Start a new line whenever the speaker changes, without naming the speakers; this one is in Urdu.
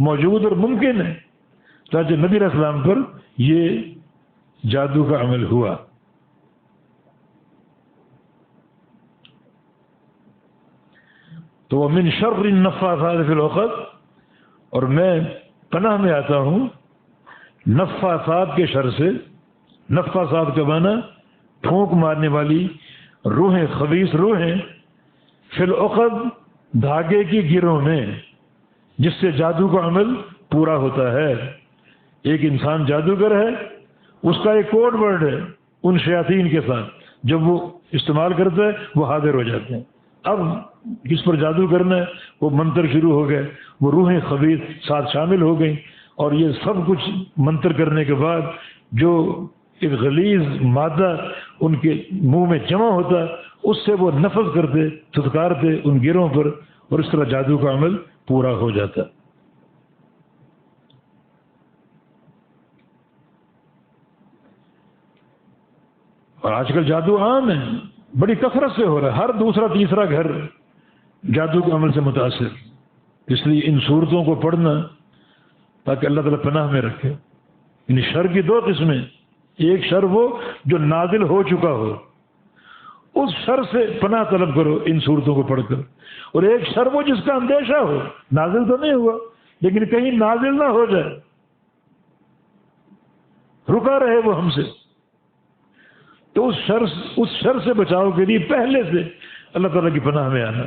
موجود اور ممکن ہے. چاہے نبی علیہ السلام پر یہ جادو کا عمل ہوا. تو من شر النفاثات فی العقد، اور میں پناہ میں آتا ہوں نفاثات کے شر سے. نفاثات کا معنی پھونک مارنے والی روحیں، خبیث روحیں، فی العقد دھاگے کی گروں میں، جس سے جادو کا عمل پورا ہوتا ہے. ایک انسان جادوگر ہے، اس کا ایک کوڈ ورڈ ہے ان شیاطین کے ساتھ، جب وہ استعمال کرتا ہے وہ حاضر ہو جاتے ہیں. اب جس پر جادو کرنا ہے وہ منتر شروع ہو گئے، وہ روحیں خبیث ساتھ شامل ہو گئیں، اور یہ سب کچھ منتر کرنے کے بعد جو ایک غلیظ مادہ ان کے منہ میں جمع ہوتا، اس سے وہ نفذ کرتے، تھتکارتے ان گروں پر، اور اس طرح جادو کا عمل پورا ہو جاتا. اور آج کل جادو عام ہے، بڑی کثرت سے ہو رہا ہے، ہر دوسرا تیسرا گھر جادو کے عمل سے متاثر. اس لیے ان صورتوں کو پڑھنا تاکہ اللہ تعالیٰ پناہ میں رکھے. ان شر کی دو قسمیں، ایک شر وہ جو نازل ہو چکا ہو، اس شر سے پناہ طلب کرو ان صورتوں کو پڑھ کر، اور ایک شر وہ جس کا اندیشہ ہو، نازل تو نہیں ہوا لیکن کہیں نازل نہ ہو جائے، رکا رہے وہ ہم سے، تو اس شر سے بچاؤ کے لیے پہلے سے اللہ تعالیٰ کی پناہ میں آنا.